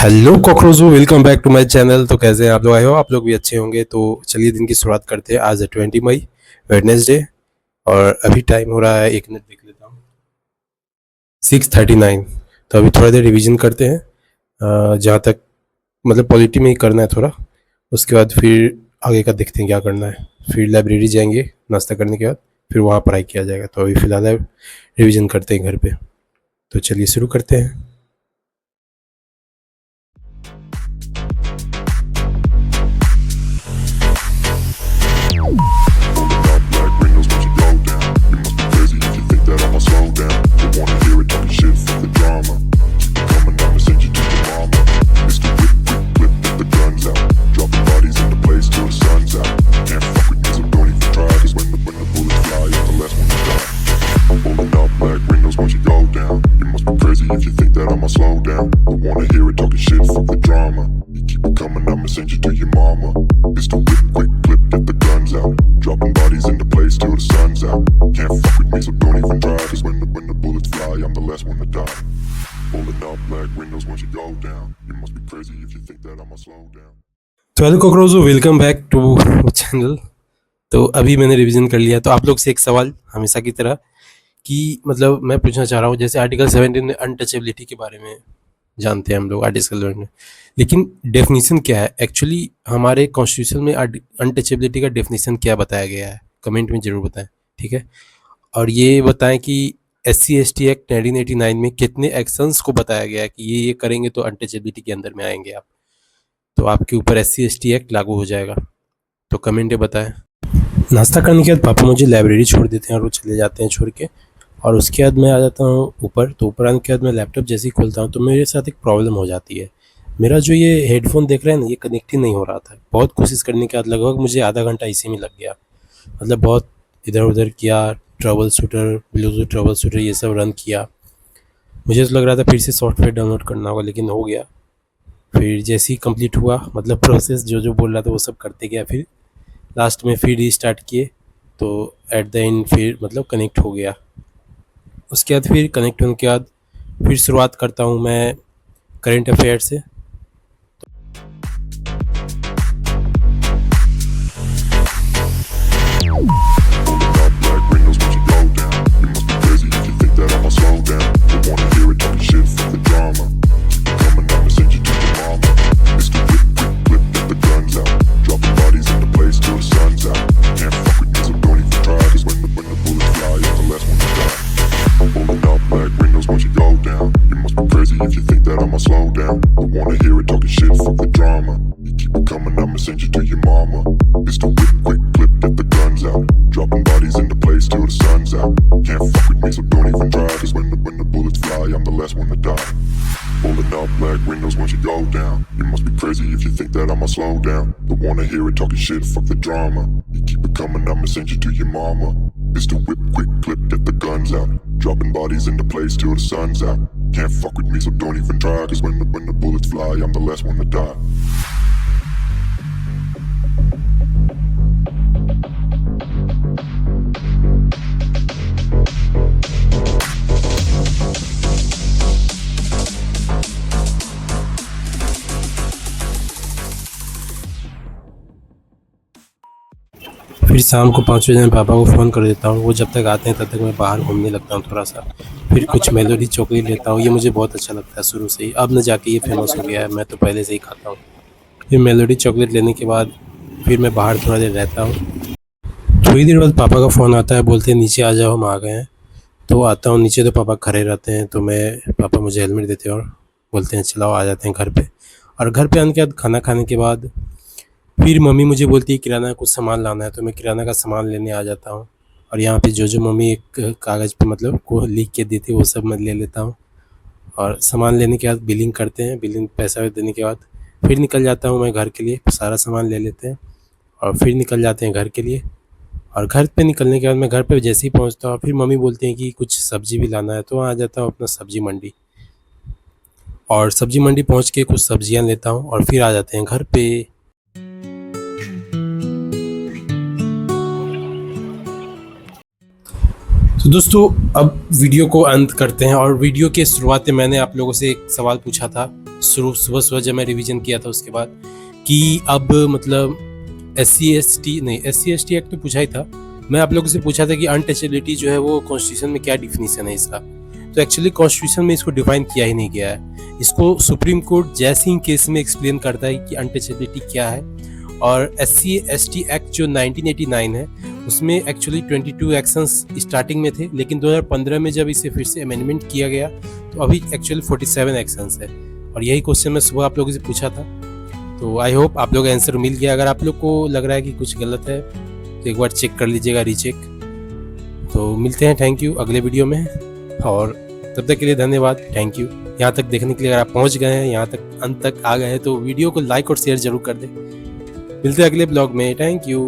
Hello कॉकरोचो, welcome back to my channel. तो कैसे हैं आप लोग? आए हो आप लोग भी अच्छे होंगे। तो चलिए दिन की शुरुआत करते हैं। आज है 20 मई, वेडनेसडे, और अभी टाइम हो रहा है, एक मिनट देख लेता हूँ, 6:39। तो अभी थोड़ा देर रिवीजन करते हैं, जहाँ तक मतलब पॉलिटी में ही करना है थोड़ा। उसके बाद फिर आगे का देखते हैं क्या करना है। फिर लाइब्रेरी जाएंगे नाश्ता करने के बाद, फिर वहाँ पढ़ाई किया जाएगा। तो अभी फ़िलहाल रिवीजन करते हैं घर पे। तो चलिए शुरू करते हैं। If you think that I'ma slow down, don't wanna hear it talking shit, fuck the drama. You keep it coming, I'ma send you to your mama. Pistol whip, quick clip, get the guns out. Dropping bodies into place till the sun's out. Can't fuck with me, so don't even try. Cause when the bullets fly, I'm the last one to die. Pulling up black windows once you go down. You must be crazy if you think that I'ma slow down. तो hello कॉकरोचो, welcome back to channel. तो अभी मैंने revision कर लिया। तो आप लोग से एक सवाल हमेशा की तरह कि मतलब मैं पूछना चाह रहा हूँ, जैसे आर्टिकल 17 में अनटचेबिलिटी के बारे में जानते हैं हम लोग, आर्टिकल 17 में, लेकिन डेफिनेशन क्या है एक्चुअली हमारे कॉन्स्टिट्यूशन में? अनटचेबिलिटी का डेफिनेशन क्या बताया गया है, कमेंट में ज़रूर बताएं, ठीक है। और ये बताएं कि SC/ST एक्ट 1989 में कितने एक्शंस को बताया गया है कि ये करेंगे तो अनटचेबिलिटी के अंदर में आएंगे आप, तो आपके ऊपर SC/ST एक्ट लागू हो जाएगा। तो कमेंट में बताएं। नाश्ता करने के बाद पापा मुझे लाइब्रेरी छोड़ देते हैं और वो चले जाते हैं छोड़ के, और उसके बाद मैं आ जाता हूँ ऊपर। तो ऊपर आने के बाद मैं लैपटॉप जैसे ही खोलता हूँ तो मेरे साथ एक प्रॉब्लम हो जाती है। मेरा जो ये हेडफोन देख रहे हैं ना, ये कनेक्ट ही नहीं हो रहा था। बहुत कोशिश करने के बाद लगभग मुझे आधा घंटा इसी में लग गया। मतलब बहुत इधर उधर किया, trouble shooter, Bluetooth trouble shooter, ये सब रन किया। मुझे तो लग रहा था फिर से सॉफ्टवेयर डाउनलोड करना होगा, लेकिन हो गया। फिर जैसे ही कंप्लीट हुआ, मतलब प्रोसेस जो जो बोल रहा था वो सब करते गया। फिर लास्ट में फिर रीस्टार्ट किए तो एट द एंड फिर मतलब कनेक्ट हो गया। उसके बाद फिर कनेक्ट होने के बाद फिर शुरुआत करता हूँ मैं करंट अफेयर से। If you think that I'ma slow down, don't wanna hear it talking shit, fuck the drama. You keep it coming, I'ma send you to your mama. Pistol whip, quick clip, get the guns out. Dropping bodies into place till the sun's out. Can't fuck with me, so don't even try. Cause when the bullets fly, I'm the last one to die. Pulling up black windows once you go down. You must be crazy if you think that I'ma slow down. Don't wanna hear it talking shit, fuck the drama. You keep it coming, I'ma send you to your mama. Pistol whip, quick clip, get the guns out. Dropping bodies into place till the sun's out. Can't fuck with me, so don't even try. Cause when the bullets fly, I'm the last one to die. फिर शाम को 5 बजे मैं पापा को phone कर देता हूँ। वो जब तक आते हैं तब तक मैं बाहर घूमने लगता हूँ थोड़ा सा। फिर कुछ मेलोडी चॉकलेट लेता हूँ, ये मुझे बहुत अच्छा लगता है शुरू से ही। अब न जाके ये फेमस हो गया है, मैं तो पहले से ही खाता हूँ। फिर मेलोडी चॉकलेट लेने के बाद फिर मैं बाहर थोड़ा देर रहता हूँ। थोड़ी देर बाद पापा का फ़ोन आता है, बोलते हैं नीचे आ जाओ, हम आ गए हैं। तो आता हूँ नीचे तो पापा खड़े रहते हैं। तो पापा मुझे हेलमेट देते हैं और बोलते हैं चलाओ, आ जाते हैं घर पे। और घर पे आने के बाद खाना खाने के बाद फिर मम्मी मुझे बोलती है किराना का कुछ सामान लाना है, तो मैं किराना का सामान लेने आ जाता हूँ। और यहाँ पे जो जो मम्मी एक कागज़ पे मतलब को लिख के देती है वो सब मैं ले लेता हूँ। और सामान लेने के बाद बिलिंग करते हैं, बिलिंग पैसा देने के बाद फिर निकल जाता हूँ मैं घर के लिए। सारा सामान ले लेते हैं और फिर निकल जाते हैं घर के लिए। और घर पे निकलने के बाद मैं घर पे जैसे ही पहुँचता हूँ फिर मम्मी बोलती हैं कि कुछ सब्ज़ी भी लाना है, तो वहाँ आ जाता हूँ अपना सब्ज़ी मंडी। और सब्ज़ी मंडी पहुँच के कुछ सब्ज़ियाँ लेता हूँ और फिर आ जाते हैं घर पे। तो दोस्तों अब वीडियो को अंत करते हैं। और वीडियो के शुरुआत में मैंने आप लोगों से एक सवाल पूछा था सुबह जब मैं रिवीजन किया था उसके बाद, कि अब मतलब SC ST एक्ट तो पूछा ही था। मैं आप लोगों से पूछा था कि अनटचेबिलिटी जो है वो कॉन्स्टिट्यूशन में क्या डिफिनीशन है इसका। तो एक्चुअली कॉन्स्टिट्यूशन में इसको डिफाइन किया ही नहीं गया है। इसको सुप्रीम कोर्ट जैसिंग केस में एक्सप्लेन करता है कि अनटचेबिलिटी क्या है। और SC ST एक्ट जो 1989 है उसमें एक्चुअली 22 एक्शंस स्टार्टिंग में थे, लेकिन 2015 में जब इसे फिर से अमेंडमेंट किया गया तो अभी एक्चुअली 47 एक्शंस है। और यही क्वेश्चन मैं सुबह आप लोगों से पूछा था, तो आई होप आप लोग आंसर मिल गया। अगर आप लोग को लग रहा है कि कुछ गलत है तो एक बार चेक कर लीजिएगा, रीचेक। तो मिलते हैं, थैंक यू, अगले वीडियो में। और तब तक के लिए धन्यवाद, थैंक यू। यहाँ तक देखने के लिए, अगर आप पहुँच गए हैं यहाँ तक, अंत तक आ गए हैं, तो वीडियो को लाइक और शेयर जरूर कर दें। मिलते हैं अगले ब्लॉग में, थैंक यू।